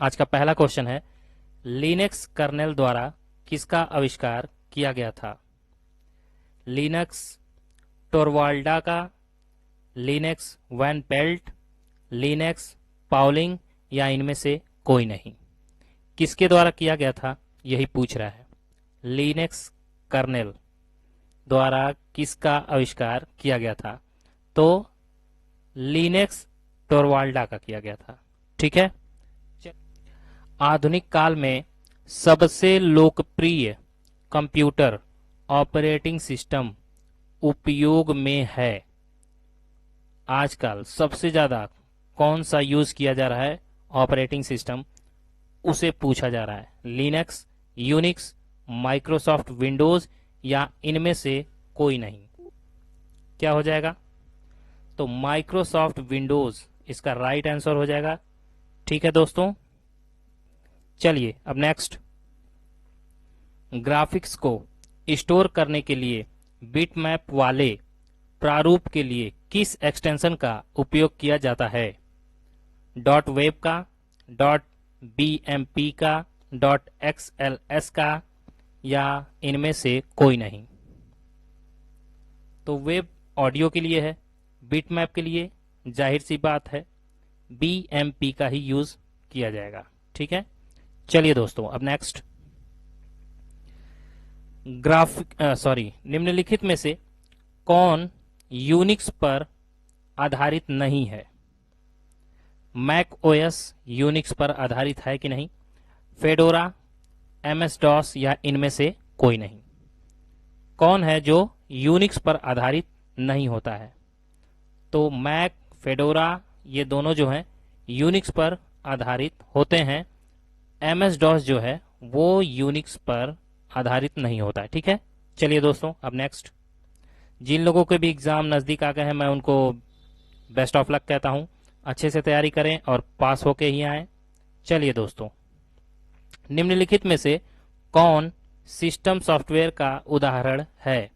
आज का पहला क्वेश्चन है, लिनक्स कर्नेल द्वारा किसका आविष्कार किया गया था? लिनक्स टोरवाल्डा का, Linus van Pelt, Linus Pauling या इनमें से कोई नहीं? किसके द्वारा किया गया था, यही पूछ रहा है। लिनक्स कर्नेल द्वारा किसका आविष्कार किया गया था? तो लिनक्स टोरवाल्डा का किया गया था। ठीक है। आधुनिक काल में सबसे लोकप्रिय कंप्यूटर ऑपरेटिंग सिस्टम उपयोग में है। आजकल सबसे ज्यादा कौन सा यूज किया जा रहा है ऑपरेटिंग सिस्टम, उसे पूछा जा रहा है। लिनक्स, यूनिक्स, माइक्रोसॉफ्ट विंडोज या इनमें से कोई नहीं? क्या हो जाएगा? तो माइक्रोसॉफ्ट विंडोज इसका राइट आंसर हो जाएगा। ठीक है दोस्तों, चलिए अब नेक्स्ट। ग्राफिक्स को स्टोर करने के लिए बिटमैप वाले प्रारूप के लिए किस एक्सटेंशन का उपयोग किया जाता है? डॉट वेब का, डॉट बीएमपी का, डॉट एक्सएलएस का या इनमें से कोई नहीं? तो वेब ऑडियो के लिए है, बिटमैप के लिए जाहिर सी बात है बीएमपी का ही यूज किया जाएगा। ठीक है, चलिए दोस्तों अब नेक्स्ट। निम्नलिखित में से कौन यूनिक्स पर आधारित नहीं है? मैक ओएस यूनिक्स पर आधारित है कि नहीं? फेडोरा, एमएस डॉस या इनमें से कोई नहीं? कौन है जो यूनिक्स पर आधारित नहीं होता है? तो मैक, फेडोरा ये दोनों जो हैं यूनिक्स पर आधारित होते हैं। एमएस डॉस जो है वो यूनिक्स पर आधारित नहीं होता है। ठीक है, चलिए दोस्तों अब नेक्स्ट। जिन लोगों के भी एग्जाम नजदीक आ गए हैं मैं उनको बेस्ट ऑफ लक कहता हूं। अच्छे से तैयारी करें और पास होके ही आए। चलिए दोस्तों, निम्नलिखित में से कौन सिस्टम सॉफ्टवेयर का उदाहरण है?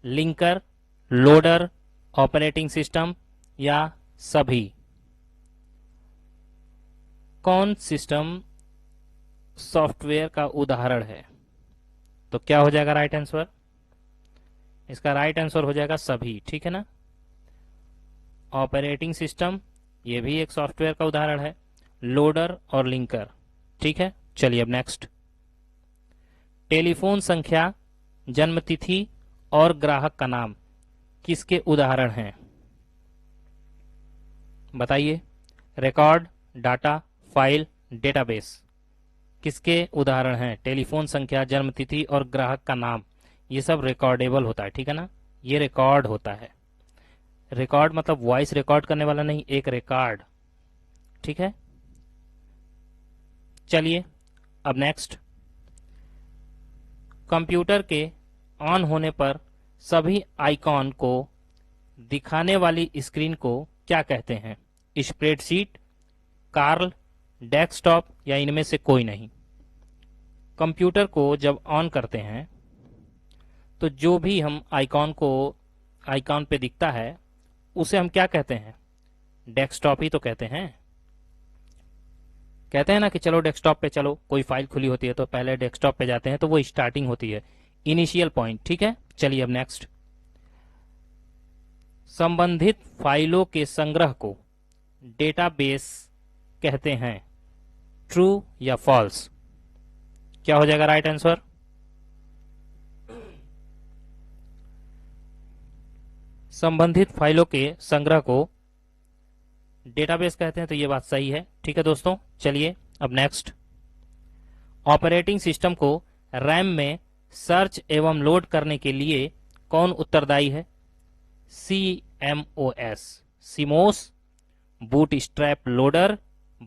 लिंकर, लोडर, ऑपरेटिंग सिस्टम या सभी? कौन सिस्टम सॉफ्टवेयर का उदाहरण है? तो क्या हो जाएगा राइट आंसर? इसका राइट आंसर हो जाएगा सभी। ठीक है ना। ऑपरेटिंग सिस्टम ये भी एक सॉफ्टवेयर का उदाहरण है, लोडर और लिंकर। ठीक है, चलिए अब नेक्स्ट। टेलीफोन संख्या, जन्मतिथि और ग्राहक का नाम किसके उदाहरण हैं? बताइए। रिकॉर्ड, डाटा, फाइल, डेटाबेस किसके उदाहरण हैं? टेलीफोन संख्या, जन्मतिथि और ग्राहक का नाम ये सब रिकॉर्डेबल होता है। ठीक है ना, ये रिकॉर्ड होता है। रिकॉर्ड मतलब वॉइस रिकॉर्ड करने वाला नहीं, एक रिकॉर्ड। ठीक है, चलिए अब नेक्स्ट। कंप्यूटर के ऑन होने पर सभी आइकॉन को दिखाने वाली स्क्रीन को क्या कहते हैं? स्प्रेडशीट, कार्ल, डेस्कटॉप या इनमें से कोई नहीं? कंप्यूटर को जब ऑन करते हैं तो जो भी हम आइकॉन पे दिखता है उसे हम क्या कहते हैं? डेस्कटॉप ही तो कहते हैं। कहते हैं ना कि चलो डेस्कटॉप पे चलो, कोई फाइल खुली होती है तो पहले डेस्कटॉप पे जाते हैं, तो वो स्टार्टिंग होती है, इनिशियल पॉइंट। ठीक है, चलिए अब नेक्स्ट। संबंधित फाइलों के संग्रह को डेटाबेस कहते हैं, ट्रू या फॉल्स? क्या हो जाएगा राइट आंसर? संबंधित फाइलों के संग्रह को डेटाबेस कहते हैं, तो ये बात सही है। ठीक है दोस्तों, चलिए अब नेक्स्ट। ऑपरेटिंग सिस्टम को रैम में सर्च एवं लोड करने के लिए कौन उत्तरदायी है? CMOS, CMOS, bootstrap loader,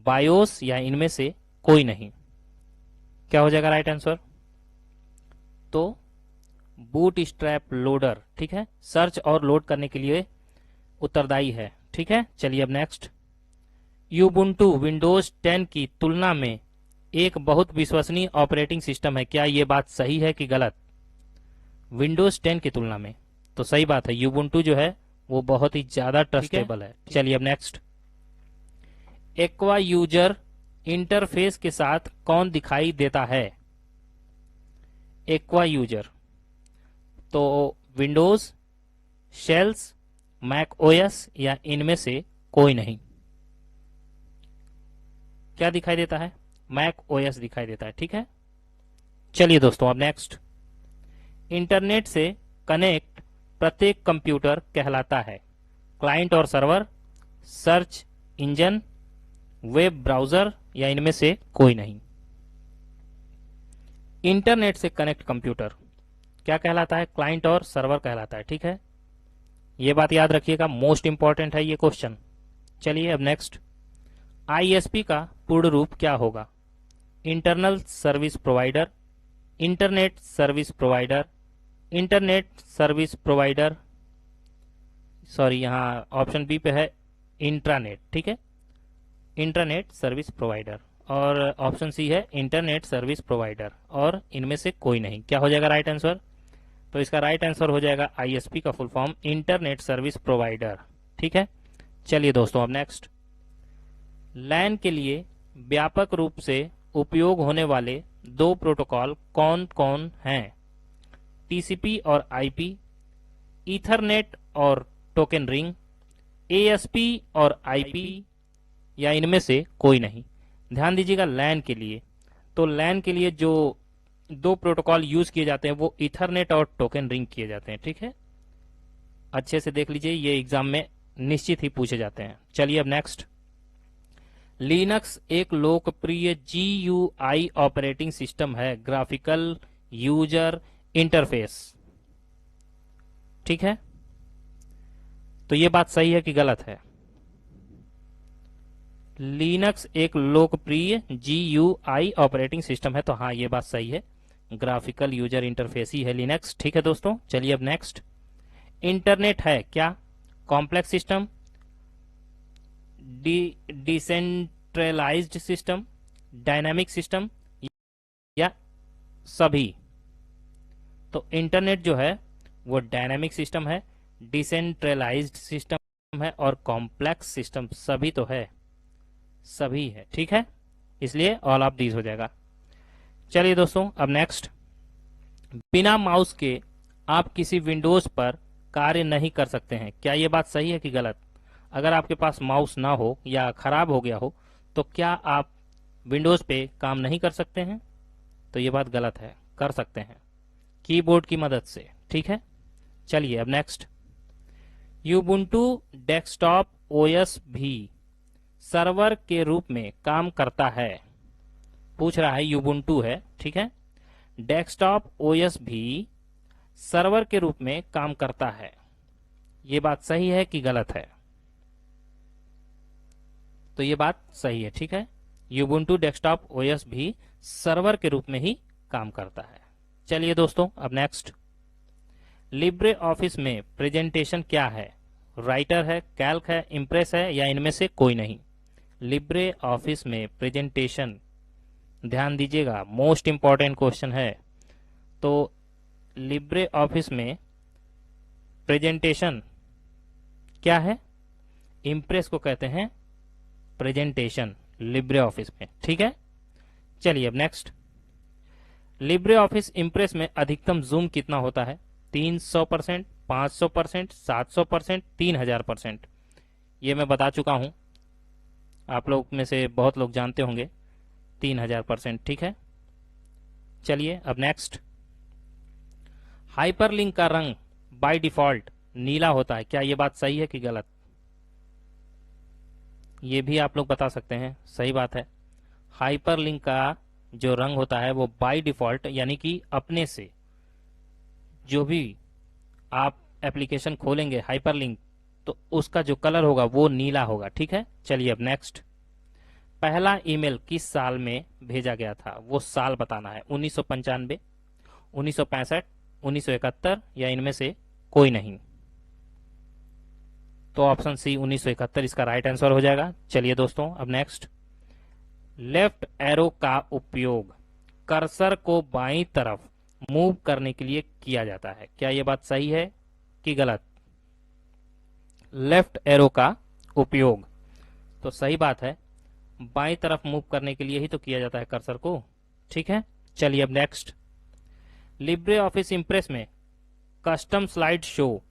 BIOS या इनमें से कोई नहीं? क्या हो जाएगा राइट आंसर? तो बूटस्ट्रैप लोडर, ठीक है, सर्च और लोड करने के लिए उत्तरदायी है। ठीक है, चलिए अब नेक्स्ट। यूबुंटू विंडोज 10 की तुलना में एक बहुत विश्वसनीय ऑपरेटिंग सिस्टम है। क्या ये बात सही है कि गलत? विंडोज 10 की तुलना में तो सही बात है, यूबुंटू जो है वो बहुत ही ज्यादा ट्रस्टेबल है। चलिए अब नेक्स्ट। एक्वा यूजर इंटरफेस के साथ कौन दिखाई देता है? Aqua user. तो विंडोज, शेल्स, मैक ओएस या इनमें से कोई नहीं। क्या दिखाई देता है? मैक ओएस दिखाई देता है। ठीक है, चलिए दोस्तों अब नेक्स्ट। इंटरनेट से कनेक्ट प्रत्येक कंप्यूटर कहलाता है क्लाइंट और server, search engine, web browser या इनमें से कोई नहीं। इंटरनेट से कनेक्ट कंप्यूटर क्या कहलाता है? क्लाइंट और सर्वर कहलाता है। ठीक है, ये बात याद रखिएगा, मोस्ट इंपॉर्टेंट है ये क्वेश्चन। चलिए अब नेक्स्ट। आईएसपी का पूर्ण रूप क्या होगा? Internal service provider, internet service provider, internet service provider, sorry यहाँ ऑप्शन बी पे है इंट्रानेट। ठीक है, इंटरनेट सर्विस प्रोवाइडर, और ऑप्शन सी है इंटरनेट सर्विस प्रोवाइडर, और इनमें से कोई नहीं। क्या हो जाएगा राइट आंसर? तो इसका राइट आंसर हो जाएगा आईएसपी का full form internet service provider. ठीक है, चलिए दोस्तों अब नेक्स्ट। लैन के लिए व्यापक रूप से उपयोग होने वाले दो प्रोटोकॉल कौन कौन हैं? टीसीपी और आईपी, ईथरनेट और टोकन रिंग, एएसपी और आईपी या इनमें से कोई नहीं। ध्यान दीजिएगा लैन के लिए, तो लैन के लिए जो दो प्रोटोकॉल यूज किए जाते हैं वो ईथरनेट और टोकन रिंग किए जाते हैं। ठीक है, अच्छे से देख लीजिए, ये एग्जाम में निश्चित ही पूछे जाते हैं। चलिए अब नेक्स्ट। लिनक्स एक लोकप्रिय जीयूआई ऑपरेटिंग सिस्टम है, ग्राफिकल यूजर इंटरफेस। ठीक है, तो ये बात सही है कि गलत है? लिनक्स एक लोकप्रिय जीयूआई ऑपरेटिंग सिस्टम है, तो हाँ ये बात सही है, ग्राफिकल यूजर इंटरफेस ही है लिनक्स। ठीक है दोस्तों, चलिए अब नेक्स्ट। इंटरनेट है क्या complex system, decentralised system, dynamic system या सभी? तो इंटरनेट जो है वो डायनामिक सिस्टम है, डिसेंट्रलाइज्ड सिस्टम है और कॉम्प्लेक्स सिस्टम, सभी तो है, सभी है। ठीक है, इसलिए ऑल ऑफ दीज हो जाएगा। चलिए दोस्तों अब नेक्स्ट। बिना माउस के आप किसी विंडोज पर कार्य नहीं कर सकते हैं, क्या ये बात सही है कि गलत? अगर आपके पास माउस ना हो या खराब हो गया हो तो क्या आप विंडोज पे काम नहीं कर सकते हैं? तो ये बात गलत है, कर सकते हैं कीबोर्ड की मदद से। ठीक है, चलिए अब नेक्स्ट। यूबुंटू डेस्कटॉप ओएस भी सर्वर के रूप में काम करता है, पूछ रहा है, यूबुंटू है। ठीक है, डेस्कटॉप ओएस भी सर्वर के रूप में काम करता है, ये बात सही है कि गलत है? तो ये बात सही है। ठीक है, यूबुंटू डेस्कटॉप ओएस भी सर्वर के रूप में ही काम करता है। चलिए दोस्तों अब नेक्स्ट। लिब्रे ऑफिस में प्रेजेंटेशन क्या है? राइटर है, कैल्क है, इम्प्रेस है या इनमें से कोई नहीं? लिब्रे ऑफिस में प्रेजेंटेशन, ध्यान दीजिएगा, मोस्ट इंपॉर्टेंट क्वेश्चन है। तो लिब्रे ऑफिस में प्रेजेंटेशन क्या है? इम्प्रेस को कहते हैं प्रेजेंटेशन लिब्रे ऑफिस में। ठीक है, चलिए अब नेक्स्ट। लिब्रे ऑफिस इम्प्रेस में अधिकतम जूम कितना होता है? 300%, 500%, 700%, 3000%। ये मैं बता चुका हूं, आप लोग में से बहुत लोग जानते होंगे, 3000%। ठीक है, चलिए अब नेक्स्ट। हाइपरलिंक का रंग बाय डिफॉल्ट नीला होता है, क्या ये बात सही है कि गलत? ये भी आप लोग बता सकते हैं, सही बात है। हाइपरलिंक का जो रंग होता है वो बाय डिफॉल्ट, यानी कि अपने से जो भी आप एप्लीकेशन खोलेंगे हाइपरलिंक, तो उसका जो कलर होगा वो नीला होगा। ठीक है, चलिए अब नेक्स्ट। पहला ईमेल किस साल में भेजा गया था, वो साल बताना है। 1995, 1965, 1971 या इनमें से कोई नहीं? तो ऑप्शन सी 1971 इसका राइट आंसर हो जाएगा। चलिए दोस्तों अब नेक्स्ट। लेफ्ट एरो का उपयोग कर्सर को बाईं तरफ मूव करने के लिए किया जाता है, क्या यह बात सही है कि गलत? लेफ्ट एरो का उपयोग, तो सही बात है, बाईं तरफ मूव करने के लिए ही तो किया जाता है कर्सर को। ठीक है, चलिए अब नेक्स्ट। लिब्रे ऑफिस इंप्रेस में कस्टम स्लाइड शो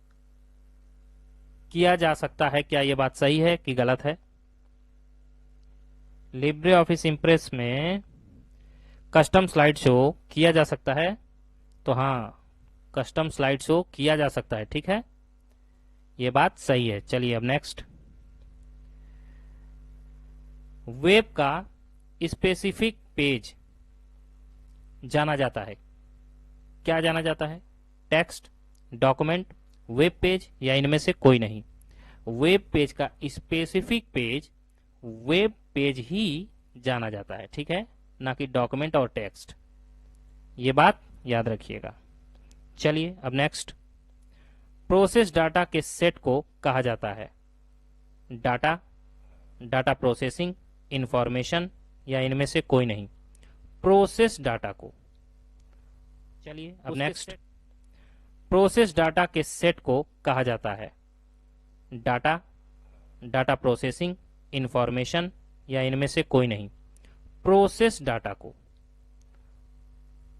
किया जा सकता है, क्या यह बात सही है कि गलत है? लिब्रे ऑफिस इंप्रेस में कस्टम स्लाइड शो किया जा सकता है, तो हाँ, कस्टम स्लाइड शो किया जा सकता है। ठीक है, ये बात सही है। चलिए अब नेक्स्ट। वेब का स्पेसिफिक पेज जाना जाता है, क्या जाना जाता है? टेक्स्ट, डॉक्यूमेंट, वेब पेज या इनमें से कोई नहीं। वेब पेज का स्पेसिफिक पेज वेब पेज ही जाना जाता है। ठीक है, ना कि डॉक्यूमेंट और टेक्स्ट, ये बात याद रखिएगा। चलिए अब नेक्स्ट। प्रोसेस डाटा के सेट को कहा जाता है डाटा, डाटा प्रोसेसिंग, इंफॉर्मेशन या इनमें से कोई नहीं। प्रोसेस डाटा को, चलिए अब नेक्स्ट। प्रोसेस डाटा के सेट को कहा जाता है डाटा, डाटा प्रोसेसिंग, इंफॉर्मेशन या इनमें से कोई नहीं। प्रोसेस डाटा को,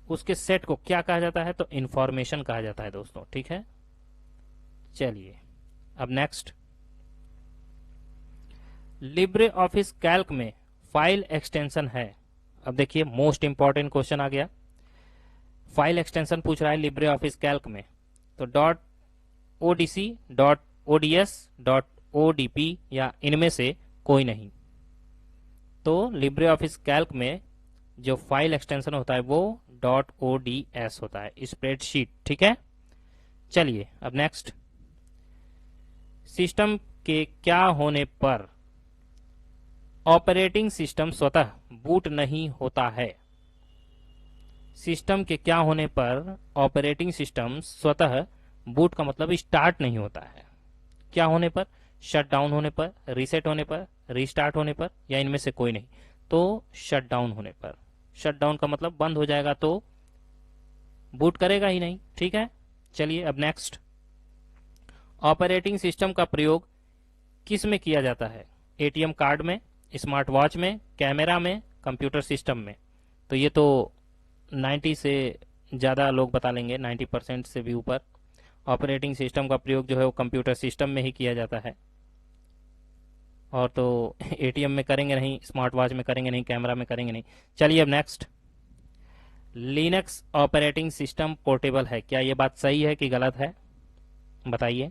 उसके सेट को क्या कहा जाता है? तो इंफॉर्मेशन कहा जाता है दोस्तों। ठीक है, चलिए अब नेक्स्ट। लिब्रे ऑफिस कैल्क में फाइल एक्सटेंशन है। अब देखिए, मोस्ट इंपॉर्टेंट क्वेश्चन आ गया। फाइल एक्सटेंशन पूछ रहा है लिब्रे ऑफिस कैल्क में, तो dot ODC, dot ODS, dot ODP या इनमें से कोई नहीं। तो लिब्रे ऑफिस कैल्क में जो फाइल एक्सटेंशन होता है वो डॉट ओडीएस होता है, स्प्रेडशीट। ठीक है, चलिए अब नेक्स्ट। सिस्टम के क्या होने पर ऑपरेटिंग सिस्टम स्वतः बूट नहीं होता है? सिस्टम के क्या होने पर ऑपरेटिंग सिस्टम स्वतः बूट का मतलब स्टार्ट नहीं होता है? क्या होने पर? शट डाउन होने पर, रीसेट होने पर, रीस्टार्ट होने पर या इनमें से कोई नहीं। तो शट डाउन होने पर। शट डाउन का मतलब बंद हो जाएगा तो बूट करेगा ही नहीं। ठीक है, चलिए अब नेक्स्ट। ऑपरेटिंग सिस्टम का प्रयोग किस में किया जाता है? एटीएम कार्ड में, स्मार्ट वॉच में, कैमरा में, कंप्यूटर सिस्टम में। तो ये तो 90 से ज़्यादा लोग बता लेंगे, 90% से भी ऊपर। ऑपरेटिंग सिस्टम का प्रयोग जो है वो कंप्यूटर सिस्टम में ही किया जाता है, और तो एटीएम में करेंगे नहीं, स्मार्ट वॉच में करेंगे नहीं, कैमरा में करेंगे नहीं। चलिए अब next. Linux operating system portable है, क्या ये बात सही है कि गलत है? बताइए।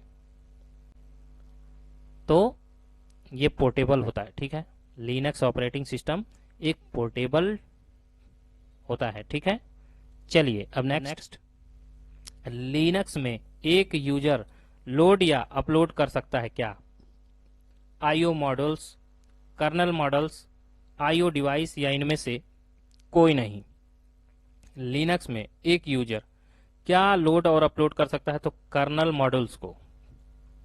तो ये पोर्टेबल होता है। ठीक है, लिनक्स ऑपरेटिंग सिस्टम एक पोर्टेबल होता है। ठीक है, चलिए अब नेक्स्ट। लिनक्स में एक यूजर लोड या अपलोड कर सकता है क्या? IO models, kernel models, IO device या इनमें से कोई नहीं। लिनक्स में एक यूजर क्या लोड और अपलोड कर सकता है? तो कर्नल मॉडल्स को।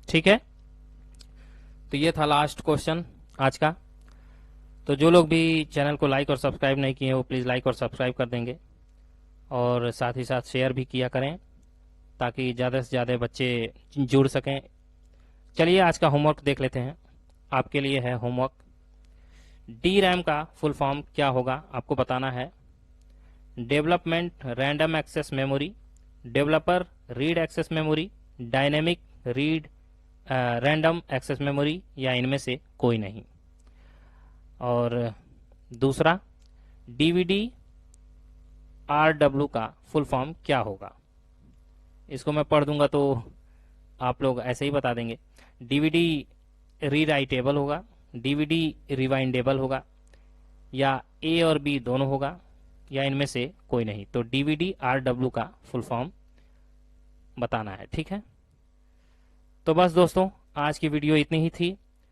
ठीक है, तो ये था लास्ट क्वेश्चन आज का। तो जो लोग भी चैनल को लाइक और सब्सक्राइब नहीं किए हैं वो प्लीज़ लाइक और सब्सक्राइब कर देंगे, और साथ ही साथ शेयर भी किया करें ताकि ज़्यादा से ज़्यादा बच्चे जुड़ सकें। चलिए आज का होमवर्क देख लेते हैं। आपके लिए है होमवर्क। डी रैम का फुल फॉर्म क्या होगा आपको बताना है। Development random access memory, developer read access memory, dynamic read random access memory या इनमें से कोई नहीं। और दूसरा, डीवीडी आरडब्ल्यू का फुल फॉर्म क्या होगा? इसको मैं पढ़ दूंगा तो आप लोग ऐसे ही बता देंगे। डीवीडी रीराइटेबल होगा, डीवीडी रिवाइंडेबल होगा, या ए और बी दोनों होगा, या इनमें से कोई नहीं। तो डीवीडी आरडब्ल्यू का फुल फॉर्म बताना है। ठीक है, तो बस दोस्तों आज की वीडियो इतनी ही थी।